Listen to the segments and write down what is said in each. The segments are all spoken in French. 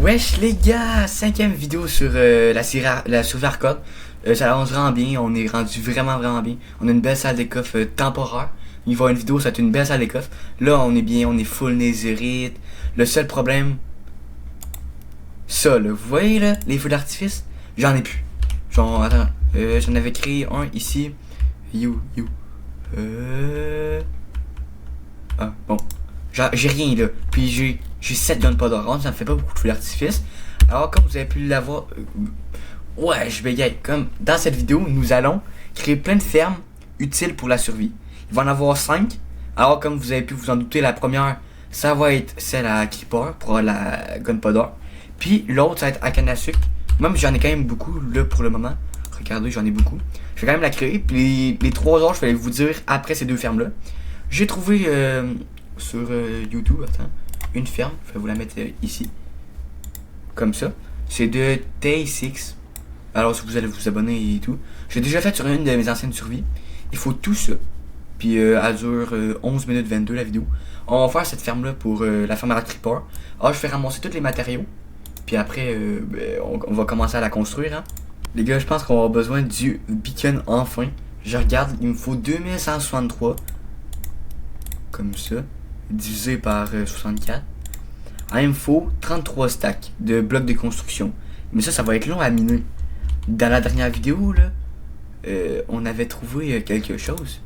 Wesh les gars, cinquième vidéo sur la série la survie arcade. Ça avance vraiment bien, on est rendu vraiment bien. On a une belle salle de coffre temporaire. Il va y avoir une vidéo, ça va être une belle salle de coffre. Là on est bien, on est full netherite. Le seul problème, ça là, vous voyez là, les feux d'artifice, j'en ai plus. Genre, attends, j'en avais créé un ici. Ah, bon. J'ai rien là. Puis j'ai 7 gunpowder rounds, ça me fait pas beaucoup de feux d'artifice. Alors comme vous avez pu l'avoir, ouais, je bégaye. Comme dans cette vidéo, nous allons créer plein de fermes utiles pour la survie. Il va en avoir 5. Alors comme vous avez pu vous en douter, la première, ça va être celle à Creeper pour la gunpowder. Puis l'autre, ça va être à canne à sucre. Même j'en ai quand même beaucoup là pour le moment. Regardez, j'en ai beaucoup. Je vais quand même la créer. Puis les 3 autres, je vais vous dire après ces deux fermes là. J'ai trouvé sur YouTube, attends, une ferme. Je vais vous la mettre ici. Comme ça. C'est de Tay6. Alors si vous allez vous abonner et tout. J'ai déjà fait sur une de mes anciennes survies. Il faut tout ça. Puis elle dure 11 minutes 22 la vidéo. On va faire cette ferme là pour la ferme à la Creeper. Alors je vais ramasser tous les matériaux. Puis après on va commencer à la construire hein. Les gars, je pense qu'on va avoir besoin du beacon enfin. Je regarde, il me faut 2163. Comme ça. Divisé par 64. Ah, il me faut 33 stacks de blocs de construction. Mais ça va être long à miner. Dans la dernière vidéo, là, on avait trouvé quelque chose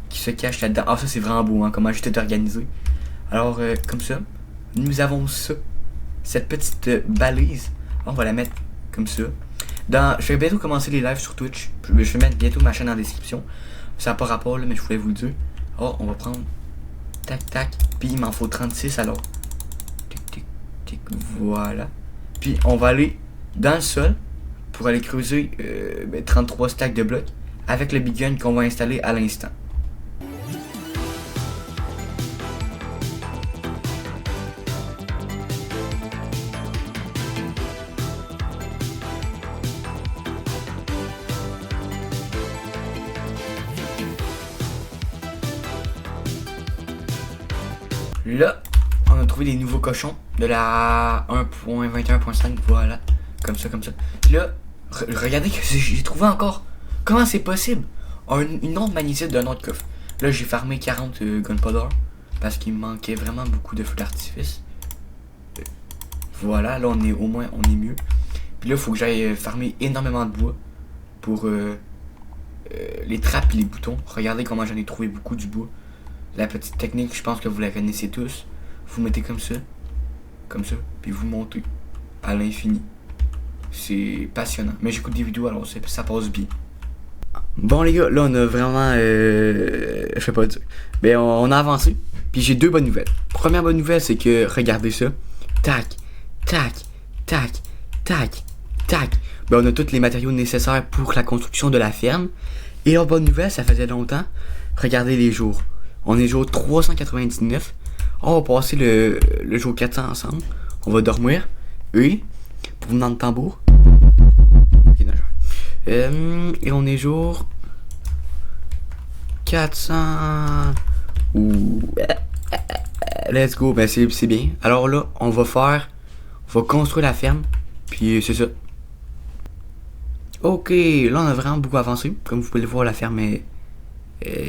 qui se cache là-dedans. Ah, ça c'est vraiment beau, hein, comment j'ai tout organisé. Alors, comme ça, nous avons ça. Cette petite balise. On va la mettre comme ça. Je vais bientôt commencer les lives sur Twitch. Je vais mettre bientôt ma chaîne en description. Ça n'a pas rapport, là, mais je voulais vous le dire. Alors, on va prendre. Tac. Puis il m'en faut 36 alors. Tic. Voilà. Puis on va aller dans le sol pour aller creuser 33 stacks de blocs avec le big gun qu'on va installer à l'instant. Là, on a trouvé des nouveaux cochons de la 1.21.5, voilà, comme ça. Là, regardez que j'ai trouvé encore. Comment c'est possible? Une autre magnétite d'un autre coffre. Là, j'ai farmé 40 gunpowder parce qu'il me manquait vraiment beaucoup de feux d'artifice. Voilà, là on est mieux. Puis là, il faut que j'aille farmer énormément de bois pour les trappes et les boutons. Regardez comment j'en ai trouvé beaucoup du bois. La petite technique, je pense que vous la connaissez tous. Vous mettez comme ça, puis vous montez à l'infini. C'est passionnant. Mais j'écoute des vidéos alors ça passe bien. Bon les gars, là on a vraiment, je sais pas dire. Ben on a avancé. Puis j'ai deux bonnes nouvelles. Première bonne nouvelle, c'est que regardez ça. Tac. Ben on a tous les matériaux nécessaires pour la construction de la ferme. Et la bonne nouvelle, ça faisait longtemps. Regardez les jours. On est jour 399. On va passer le jour 400 ensemble. On va dormir. Et, pour venir de tambour. Ok, non, et on est jour 400. Ouh. Let's go. Ben, c'est bien. Alors là, on va construire la ferme. Puis c'est ça. Ok, là on a vraiment beaucoup avancé. Comme vous pouvez le voir, la ferme est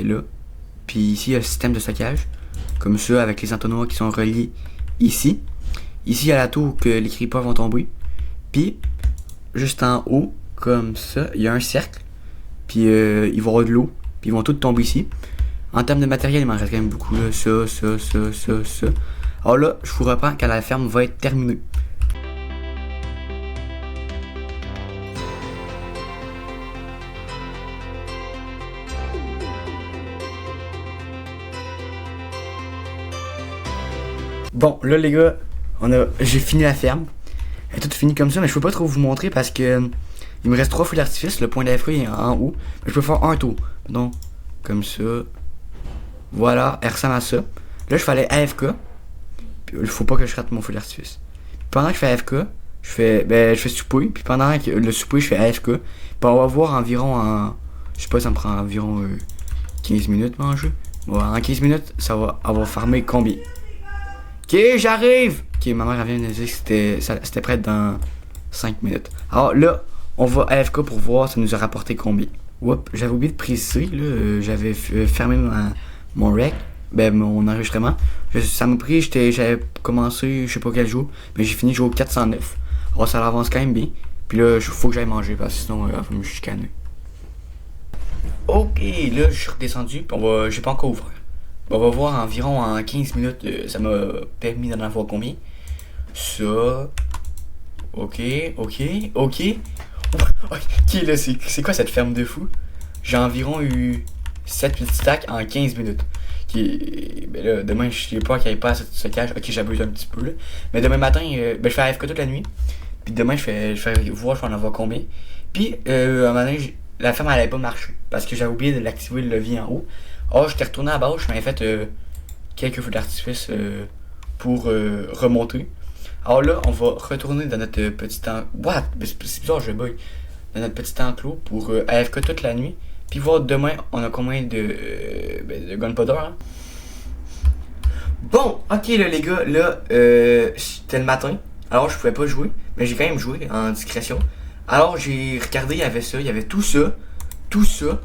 là. Puis ici, il y a le système de stockage. Comme ça, avec les entonnoirs qui sont reliés ici. Ici, il y a la tour que les creepers vont tomber. Puis, juste en haut, comme ça, il y a un cercle. Puis, il va y avoir de l'eau. Puis, ils vont tous tomber ici. En termes de matériel, il m'en reste quand même beaucoup. Là. Ça. Alors là, je vous reprends quand la ferme va être terminée. Bon, là les gars, j'ai fini la ferme. Elle est toute finie comme ça, mais je peux pas trop vous montrer parce que il me reste 3 feux d'artifice. Le point d'AFK est en haut. Mais je peux faire un tour. Donc, comme ça. Voilà, elle ressemble à ça. Là, je fais aller AFK. Puis, il faut pas que je rate mon feu d'artifice. Pendant que je fais AFK, je fais souper. Puis pendant que le souper, je fais AFK. Puis on va voir environ je sais pas, ça me prend environ 15 minutes manger. Bon, en 15 minutes, ça va avoir farmé combien? Ok, j'arrive! Ok, ma mère vient de dire que c'était prêt dans 5 minutes. Alors là, on va à AFK pour voir ça nous a rapporté combien. Oups, j'avais oublié de préciser, là, j'avais fermé mon rec, ben mon enregistrement. Ça m'a pris, j'avais commencé, je sais pas quel jour, mais j'ai fini jouer au 409. Alors ça avance quand même bien. Puis là, faut que j'aille manger parce que sinon, faut me chicaner. Ok, là, je suis redescendu, puis j'ai pas encore ouvert. On va voir environ en 15 minutes, ça m'a permis d'en avoir combien. Ça. Ok. Ok, là, c'est quoi cette ferme de fou? J'ai environ eu 7-8 stacks en 15 minutes. Ben là, demain, je sais pas qu'il n'y ait pas assez de stockage. Ok, j'abuse un petit peu là. Mais demain matin, je fais AFK toute la nuit. Puis demain, je fais voir, je vais en avoir combien. Puis, à un moment donné, la ferme, elle avait pas marché. Parce que j'avais oublié de l'activer le levier en haut. Oh, j'étais retourné à la base, je m'avais fait quelques feux d'artifice pour remonter. Alors là, on va retourner dans notre petit enclos. What? C'est bizarre, je bug. Dans notre petit enclos pour AFK toute la nuit. Puis voir demain, on a combien de gunpowder. Hein? Bon, ok là, les gars, là, c'était le matin. Alors je pouvais pas jouer, mais j'ai quand même joué en discrétion. Alors j'ai regardé, il y avait ça, il y avait tout ça, tout ça,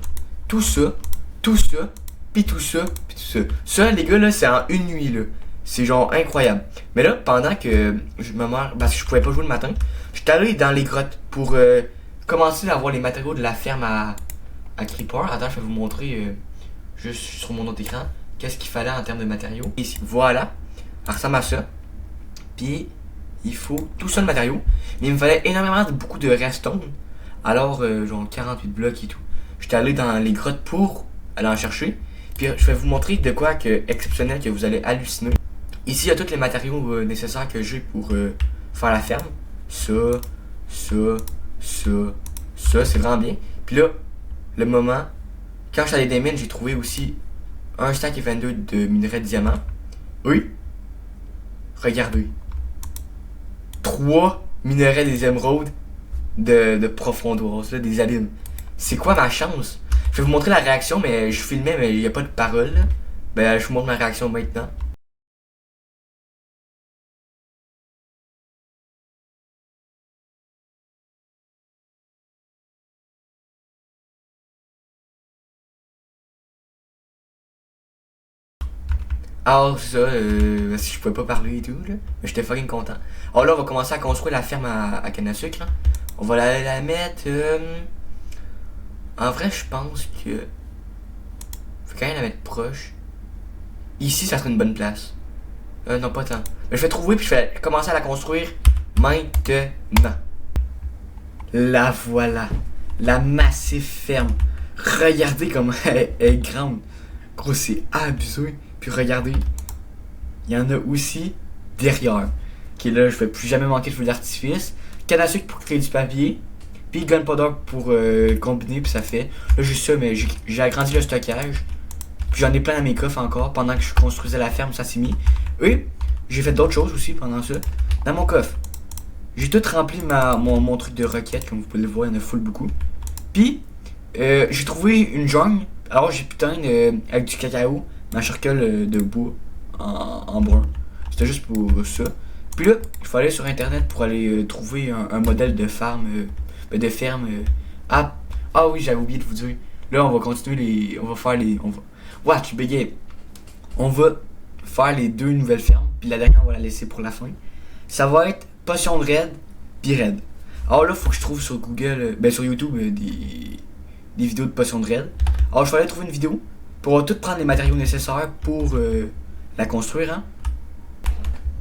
tout ça, tout ça, puis tout ça, puis tout ça. Ça, les gars, là, c'est en une nuit, là. C'est genre incroyable. Mais là, pendant que je me meurs, parce que je pouvais pas jouer le matin, j'étais allé dans les grottes pour commencer à avoir les matériaux de la ferme à Creeper. Attends, je vais vous montrer juste sur mon autre écran qu'est-ce qu'il fallait en termes de matériaux. Ici, voilà. Ça ressemble à ça. Puis, il faut tout ça de matériaux. Mais il me fallait énormément beaucoup de redstone. Alors, genre 48 blocs et tout. J'étais allé dans les grottes pour aller en chercher. Puis, je vais vous montrer de quoi exceptionnel que vous allez halluciner. Ici, il y a tous les matériaux nécessaires que j'ai pour faire la ferme. Ça, c'est vraiment bien. Puis là, le moment, quand je suis allé des mines, j'ai trouvé aussi un stack et 22 de minerais de diamant. Oui. Regardez. 3 minerais des émeraudes de profondeur, là, des abîmes. C'est quoi ma chance? Je vais vous montrer la réaction, mais je filmais, mais il n'y a pas de parole. Là. Ben, je vous montre ma réaction maintenant. Alors, c'est ça, si je pouvais pas parler et tout, là. Mais j'étais fucking content. Alors là, on va commencer à construire la ferme à canne à sucre. Hein. On va la mettre. En vrai, je pense que. Faut quand même la mettre proche. Ici, ça serait une bonne place. Non, pas tant. Mais je vais trouver puis je vais commencer à la construire maintenant. La voilà. La massive ferme. Regardez comme elle est grande. Gros, c'est abusé. Puis regardez, il y en a aussi derrière. Ok, là, je vais plus jamais manquer de feu d'artifice. Canne à sucre pour créer du papier. Puis gunpowder pour combiner, puis ça fait. Là, juste ça, mais j'ai agrandi le stockage. Puis j'en ai plein dans mes coffres encore. Pendant que je construisais la ferme, ça s'est mis. Et j'ai fait d'autres choses aussi pendant ça. Dans mon coffre, j'ai tout rempli mon truc de roquette, comme vous pouvez le voir, il y en a full beaucoup. Puis, j'ai trouvé une jungle. Alors, j'ai putain avec du cacao. Ma charcoal de bois en brun. C'était juste pour ça. Puis là, il faut aller sur internet pour aller trouver un modèle de farm. De ferme. Ah oui, j'avais oublié de vous dire. Là, on va continuer on va faire les. Watch, bégay. On va faire les 2 nouvelles fermes. Puis la dernière, on va la laisser pour la fin. Ça va être potion de raid, puis raid. Alors là, faut que je trouve sur Google, sur YouTube, des vidéos de potion de raid. Alors, je vais aller trouver une vidéo. Pour tout prendre les matériaux nécessaires pour la construire. Hein.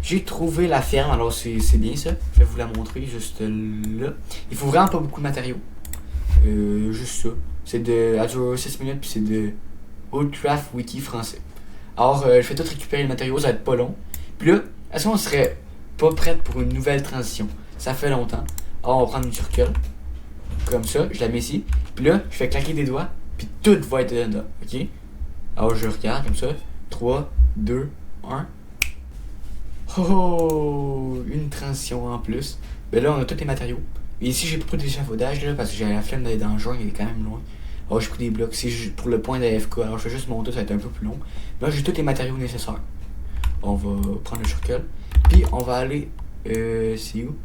J'ai trouvé la ferme, alors c'est bien ça. Je vais vous la montrer juste là. Il faut vraiment pas beaucoup de matériaux. Juste ça. C'est de Azure 6 minutes, puis c'est de Oldcraft Wiki français. Alors, je vais tout récupérer les matériaux, ça va être pas long. Puis là, est-ce qu'on serait pas prête pour une nouvelle transition? Ça fait longtemps. Alors, on va prendre une circle. Comme ça, je la mets ici. Puis là, je fais claquer des doigts, puis tout va être là, ok? Alors je regarde comme ça. 3, 2, 1. Oh, une transition en plus. Ben là, on a tous les matériaux. Et ici, j'ai pas pris d'échafaudage là parce que j'ai la flemme d'aller dans le joint, il est quand même loin. Alors j'ai pris des blocs. C'est pour le point d'AFK. Alors je vais juste monter, ça va être un peu plus long. Là, j'ai tous les matériaux nécessaires. On va prendre le circle. Puis on va aller. C'est où?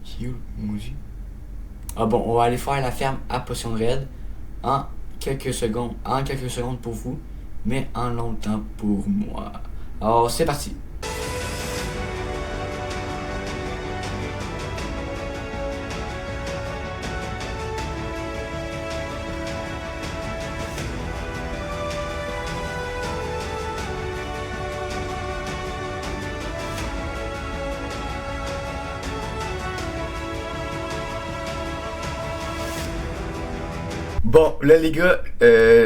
C'est où le maudit? Ah bon, on va aller faire la ferme à potion de raid en quelques secondes. En quelques secondes pour vous, mais en longtemps pour moi. Alors c'est parti. Bon, là les gars,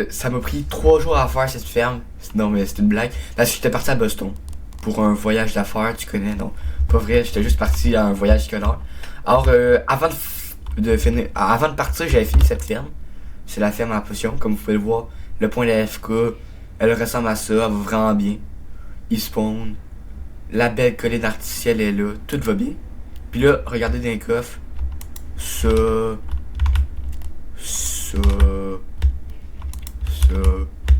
ça m'a pris 3 jours à faire cette ferme. Non mais c'est une blague. Parce que j'étais parti à Boston pour un voyage d'affaires, tu connais, non? Pas vrai, j'étais juste parti à un voyage scolaire. Alors, avant de partir, j'avais fini cette ferme. C'est la ferme à la potion, comme vous pouvez le voir. Le point de la FK, elle ressemble à ça, elle va vraiment bien. Il spawn. La belle colline artificielle est là, tout va bien. Puis là, regardez dans les coffres. Ça.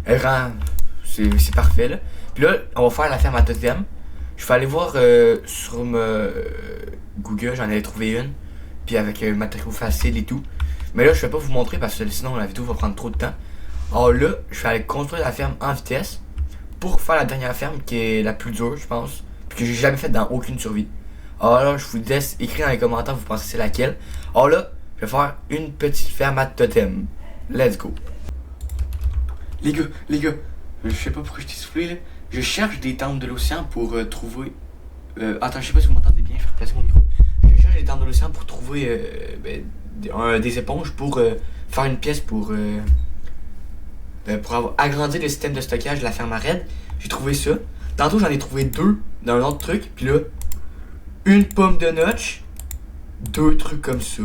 Elle rend. C'est parfait là. Puis là, on va faire la ferme à totem. Je vais aller voir sur Google, j'en avais trouvé une. Puis avec matériaux faciles et tout. Mais là, je vais pas vous montrer parce que sinon la vidéo va prendre trop de temps. Alors là, je vais aller construire la ferme en vitesse. Pour faire la dernière ferme qui est la plus dure, je pense. Puis que j'ai jamais faite dans aucune survie. Alors là, je vous laisse écrire dans les commentaires, vous pensez c'est laquelle. Alors là, je vais faire une petite ferme à totem. Let's go. Les gars, je sais pas pourquoi je t'ai soufflé là. Je cherche des temples de l'océan pour trouver. Attends, je sais pas si vous m'entendez bien, je vais replacer mon micro. Je cherche des temples de l'océan pour trouver des éponges pour faire une pièce pour avoir agrandi le système de stockage de la ferme à raid. J'ai trouvé ça. Tantôt j'en ai trouvé 2 dans un autre truc, puis là, une pomme de notch, 2 trucs comme ça.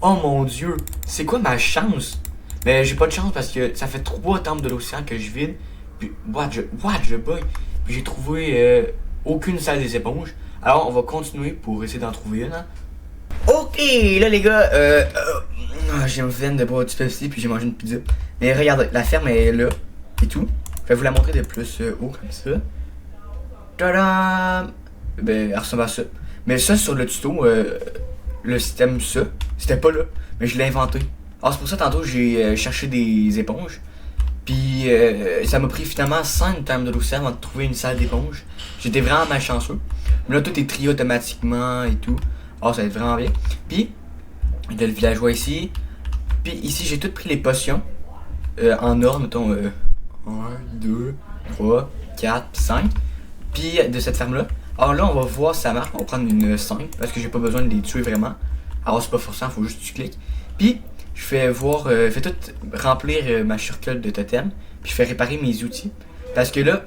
Oh mon dieu, c'est quoi ma chance? Mais j'ai pas de chance parce que ça fait 3 temples de l'océan que je vide. Puis, je bug. Puis j'ai trouvé aucune salle des éponges. Alors on va continuer pour essayer d'en trouver une. Hein. Ok, là les gars, j'ai une veine de boire du Pepsi puis j'ai mangé une pizza. Mais regardez, la ferme est là et tout. Je vais vous la montrer de plus haut comme ça. Tadam! Ben, elle ressemble à ça. Mais ça, sur le tuto, le système ça, c'était pas là. Mais je l'ai inventé. Alors c'est pour ça tantôt j'ai cherché des éponges. Puis ça m'a pris finalement 5 termes de l'océan avant de trouver une salle d'éponge. J'étais vraiment malchanceux. Mais là tout est trié automatiquement et tout. Alors ça va être vraiment bien. Puis il y a le villageois ici. Puis ici j'ai tout pris les potions. En ordre, mettons 1, 2, 3, 4, 5. Puis de cette ferme là. Alors là on va voir si ça marche. On va prendre une 5 parce que j'ai pas besoin de les tuer vraiment. Alors c'est pas forcément, faut juste que tu cliques. Puis je fais voir, fais tout remplir ma circle de totem. Puis je fais réparer mes outils. Parce que là,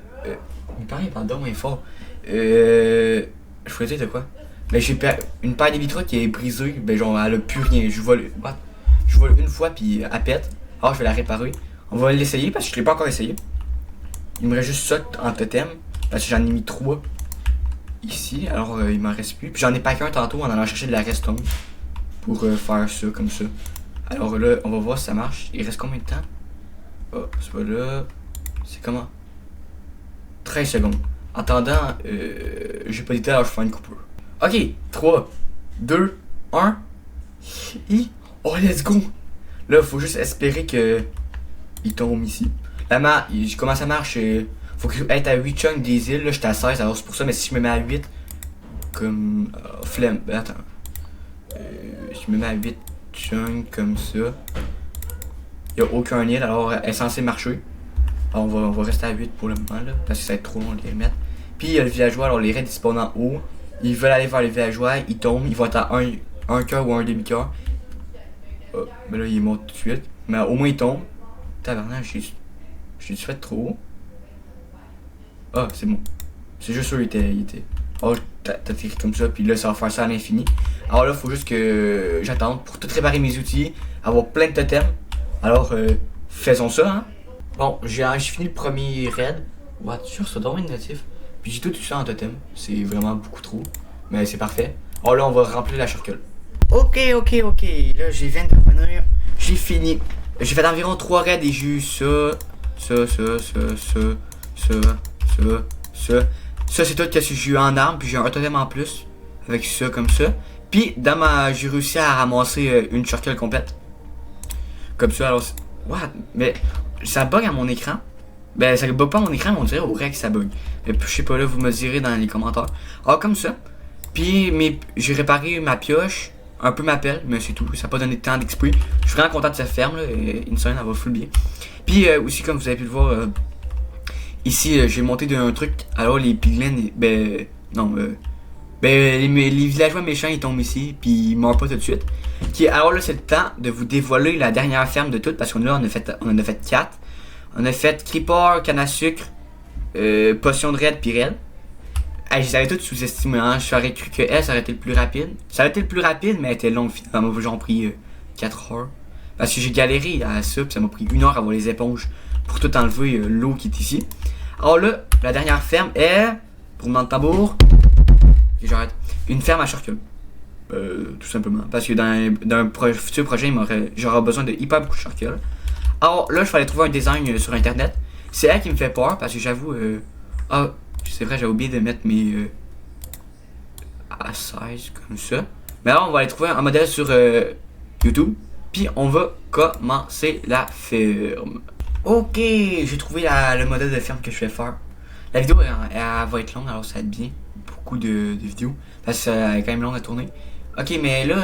mon père il parle donc fort. Je voulais dire de quoi? Ben j'ai une paire de vitres qui est brisée. Ben genre elle a plus rien. Je vole une fois puis elle pète. Alors je vais la réparer. On va l'essayer parce que je l'ai pas encore essayé. Il me reste juste ça en totem. Parce que j'en ai mis 3 ici. Alors il m'en reste plus. Puis j'en ai pas qu'un tantôt en allant chercher de la redstone. Pour faire ça comme ça. Alors là, on va voir si ça marche. Il reste combien de temps? Oh, c'est pas là. C'est comment? 13 secondes. En attendant, j'ai pas d'idée, alors je vais faire une coupure. Ok, 3, 2, 1. Oh, let's go! Là, faut juste espérer que il tombe ici. Comment ça marche? Faut que être à 8 chunks des îles. Là, j'étais à 16, alors c'est pour ça, mais si je me mets à 8, comme. Flemme. Attends. Je me mets à 8 chunks comme ça. Il n'y a aucun île, alors elle est censée marcher. Alors on va rester à 8 pour le moment, là, parce que ça va être trop long de les remettre. Puis il y a le villageois, alors les raids ils spawnent en haut. Ils veulent aller vers le villageois, ils tombent, ils vont être à un cœur ou un demi-cœur. Oh, mais là il monte tout de suite. Mais au moins ils tombent. Tabarnak, j'ai fait trop haut. Ah, c'est bon. C'est juste sûr il était. Oh, t'as écrit comme ça, puis là ça va faire ça à l'infini. Alors là, faut juste que j'attende pour tout réparer mes outils, avoir plein de totems. Alors, faisons ça, hein. Bon, j'ai fini le premier raid. What, sûr, ça doit être natif. Puis j'ai tout ça en totem. C'est vraiment beaucoup trop. Mais c'est parfait. Alors là, on va remplir la circle. Ok. Là, j'ai 20 de revenir. J'ai fini. J'ai fait environ 3 raids et j'ai eu ça. Ça. Ça, c'est tout ce que j'ai eu en arme, puis j'ai un totem en plus. Avec ça, comme ça. Puis, j'ai réussi à ramasser une shotgun complète. Comme ça, alors... What? Mais ça bug à mon écran. Ben, ça bug pas à mon écran, mais on dirait au rec que ça bug. Mais je sais pas, là, vous me direz dans les commentaires. Alors, comme ça. Puis, j'ai réparé ma pioche. Un peu ma pelle, mais c'est tout. Ça n'a pas donné de temps d'XP. Je suis vraiment content de cette ferme, là. Insane, elle va full bien. Puis, aussi, comme vous avez pu le voir, ici, j'ai monté d'un truc. Alors, les piglins, les villageois méchants, ils tombent ici, puis ils meurent pas tout de suite. Alors là, c'est le temps de vous dévoiler la dernière ferme de toutes, parce qu'on en a fait 4. On a fait Creeper, canne à sucre, potion de raid, puis raid. Je les avais toutes sous-estimées, hein. J'aurais cru que elle, ça aurait été le plus rapide. Ça aurait été le plus rapide, mais elle était longue finalement. Moi, j'en pris 4 heures. Parce que j'ai galéré à ça, puis ça m'a pris 1 heure à avoir les éponges pour tout enlever l'eau qui est ici. Alors là, la dernière ferme est, pour le tambour, et j'arrête, une ferme à charcule. Tout simplement. Parce que dans un futur projet, j'aurai besoin de hyper beaucoup de charcule. Alors là, je fallait trouver un design sur internet. C'est elle qui me fait peur, parce que j'avoue, c'est vrai, j'ai oublié de mettre mes à 16 comme ça. Mais alors, on va aller trouver un modèle sur YouTube. Puis, on va commencer la ferme. Ok, j'ai trouvé le modèle de ferme que je vais faire. La vidéo, elle va être longue, alors ça va être bien. Beaucoup de vidéos. Parce que ça est quand même long à tourner. Ok, mais là,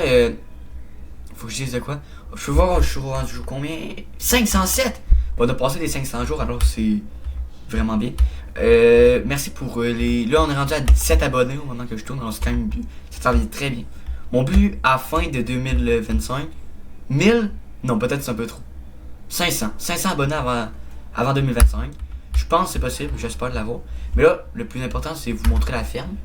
faut que je dise de quoi. Je peux voir, je suis rendu combien? 507! On a passé les 500 jours, alors c'est vraiment bien. Merci pour les... Là, on est rendu à 17 abonnés au moment que je tourne. Alors, c'est quand même... Ça travaille très bien. Mon but, à la fin de 2025... 1000? Non, peut-être c'est un peu trop. 500 abonnés avant 2025. Je pense que c'est possible. J'espère l'avoir. Mais là, le plus important, c'est vous montrer la ferme.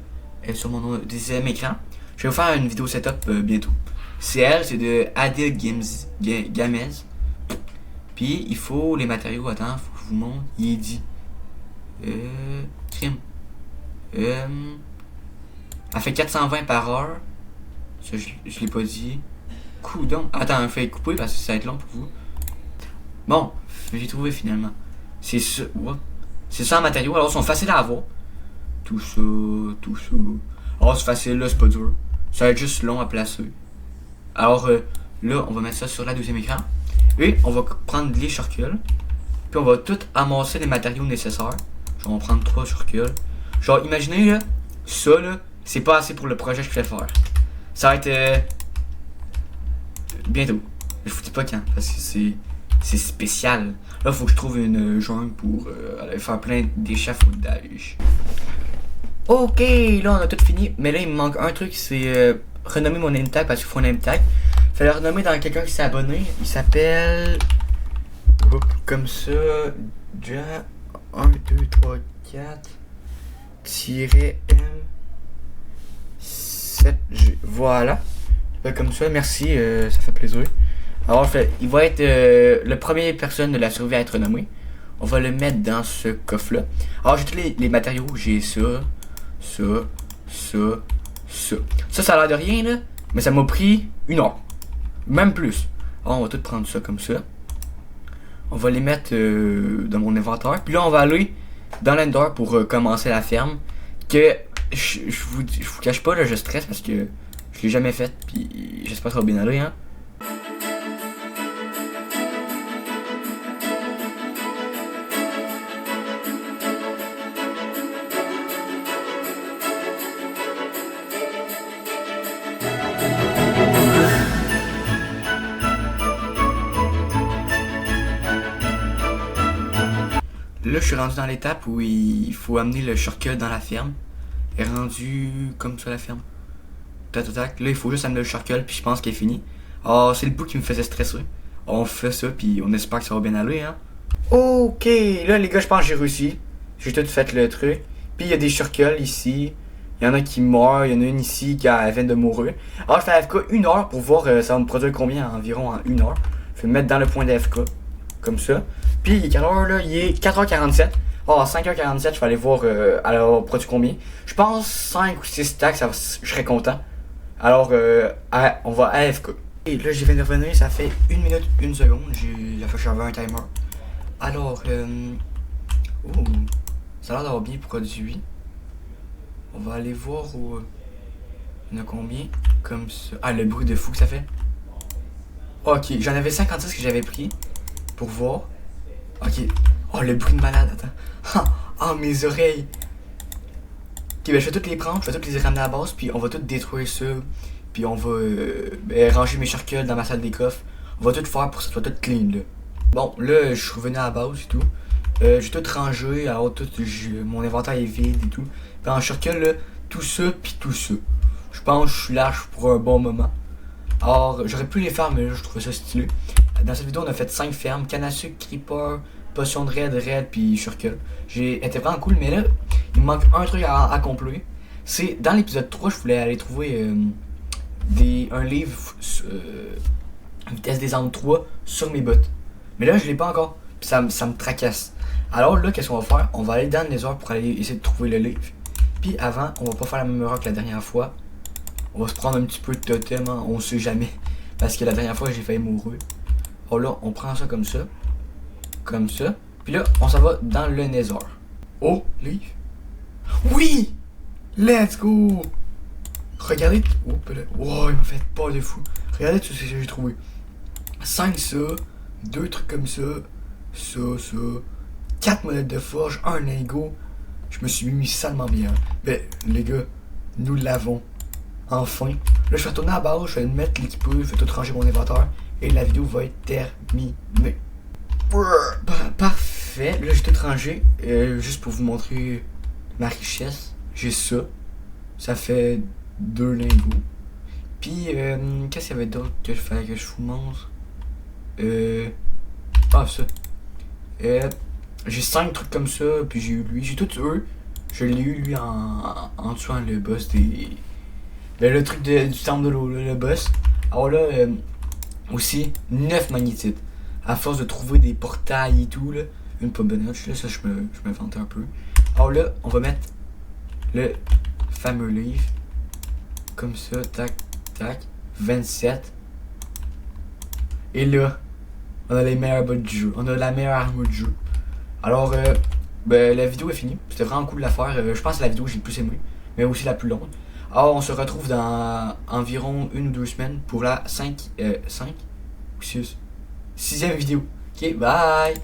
Sur mon deuxième écran. Je vais vous faire une vidéo setup bientôt. C'est de Adil Gamez. Puis, il faut les matériaux. Attends, faut que je vous montre. Il est dit... crime. Elle fait 420 par heure. Ça, je l'ai pas dit. Coudon. Attends, je vais couper parce que ça va être long pour vous. Bon, j'ai trouvé finalement. C'est ça. C'est ça en matériaux. Alors, ils sont faciles à avoir. Tout ça. Oh, c'est facile, là, c'est pas dur. Ça va être juste long à placer. Alors, là, on va mettre ça sur la deuxième écran. Et on va prendre les charcules. Puis, on va tout amasser les matériaux nécessaires. On va prendre 3 charcules. Genre, imaginez, là, ça, là, c'est pas assez pour le projet que je vais faire. Ça va être bientôt. Je vous dis pas quand, parce que c'est spécial. Là, faut que je trouve une jungle pour aller faire plein d'échafaudages. Ok, là, on a tout fini. Mais là, il me manque un truc, c'est renommer mon name tag, parce qu'il faut un name tag. Fallait renommer dans quelqu'un qui s'est abonné. Il s'appelle... comme ça... 1, 2, 3, 4 M 7G. Voilà. Comme ça, merci, ça fait plaisir. Alors, il va être le premier personne de la survie à être nommé. On va le mettre dans ce coffre-là. Alors, j'ai tous les matériaux. J'ai ça. Ça a l'air de rien, là. Mais ça m'a pris 1 heure. Même plus. Alors, on va tout prendre ça comme ça. On va les mettre dans mon inventaire. Puis là, on va aller dans l'Ender pour commencer la ferme. Que je vous cache pas, là, je stresse parce que je l'ai jamais faite. Puis j'espère que ça va bien aller, hein. Là, je suis rendu dans l'étape où il faut amener le shortcut dans la ferme. Il est rendu comme ça la ferme. Tac, tac, tac. Là, il faut juste amener le shortcut, puis je pense qu'il est fini. Ah, c'est le bout qui me faisait stresser. On fait ça, puis on espère que ça va bien aller, hein. Ok, là, les gars, je pense que j'ai réussi. J'ai tout fait le truc. Puis il y a des shortcuts ici. Il y en a qui meurent, il y en a une ici qui vient de mourir. Alors, je fais AFK 1 heure pour voir ça va me produire combien environ en 1 heure. Je vais me mettre dans le point d'AFK. Comme ça. Puis il est quelle heure là? Il est 4h47. Oh, à 5h47, je vais aller voir alors produit combien. Je pense 5 ou 6 stacks, je serais content. Alors on va à AFK. Et là j'ai viens de revenir, ça fait 1 minute 1 seconde. Il a fait que j'avais un timer. Alors Ça a l'air d'avoir bien produit. On va aller voir où. Il y en a combien? Comme ça. Ah, le bruit de fou que ça fait. Ok, j'en avais 56 que j'avais pris. Pour voir. Ok. Oh, le bruit de malade, attends. Ah, mes oreilles. Ok, ben je vais toutes les prendre, je vais toutes les ramener à la base, puis on va tout détruire ça. Puis on va ranger mes charcules dans ma salle des coffres. On va tout faire pour que ça soit tout clean, là. Bon, là, je suis revenu à la base et tout. J'ai tout rangé, alors tout, mon inventaire est vide et tout. Puis en charcule, là, tout ça, puis tout ça. Je pense que je suis lâche pour un bon moment. Alors, j'aurais pu les faire, mais là, je trouvais ça stylé. Dans cette vidéo, on a fait 5 fermes, canne à sucre, creeper, potion de raid, puis charcule. Était vraiment cool, mais là, il me manque un truc à accomplir. C'est, dans l'épisode 3, je voulais aller trouver un livre Vitesse des Andes 3 sur mes bottes. Mais là, je l'ai pas encore. Puis ça me tracasse. Alors là, qu'est-ce qu'on va faire? On va aller dans le Nether pour aller essayer de trouver le livre. Puis avant, on va pas faire la même erreur que la dernière fois. On va se prendre un petit peu de totem, hein? On sait jamais. Parce que la dernière fois, j'ai failli mourir. Alors là, on prend ça comme ça. Comme ça. Puis là, on s'en va dans le Nether. Oh, livre. Oui! Let's go! Regardez. Oh, wow, il m'a fait pas de fou. Regardez tout ce que j'ai trouvé. 5 ça. 2 trucs comme ça. Ça. 4 monettes de forge. Un lingot. Je me suis mis salement bien. Ben, les gars, nous l'avons. Enfin. Là, je vais retourner à la base. Je vais mettre l'équipeur. Je vais tout ranger mon inventaire. Et la vidéo va être terminée. Parfait. Là, j'ai tout rangé. Juste pour vous montrer ma richesse. J'ai ça. Ça fait 2 lingots. Puis, qu'est-ce qu'il y avait d'autre que je fallait que je vous montre? Ah, ça. J'ai 5 trucs comme ça, puis j'ai eu lui. J'ai tout eux. Je l'ai eu lui en tuant le boss des. Le truc du temple de l'eau, le boss. Alors là, aussi, 9 magnétites. À force de trouver des portails et tout, là. Une pomme de noche, là, ça je me vantais un peu. Alors là, on va mettre le fameux livre. Comme ça, tac, tac. 27. Et là, on a les meilleurs bots du jeu. On a la meilleure armure du jeu. Alors, ben, la vidéo est finie. C'était vraiment cool de la faire. Je pense que c'est la vidéo que j'ai le plus aimé. Mais aussi la plus longue. Alors, on se retrouve dans environ 1 ou 2 semaines pour la 5 ou 6 6e vidéo. Ok, bye!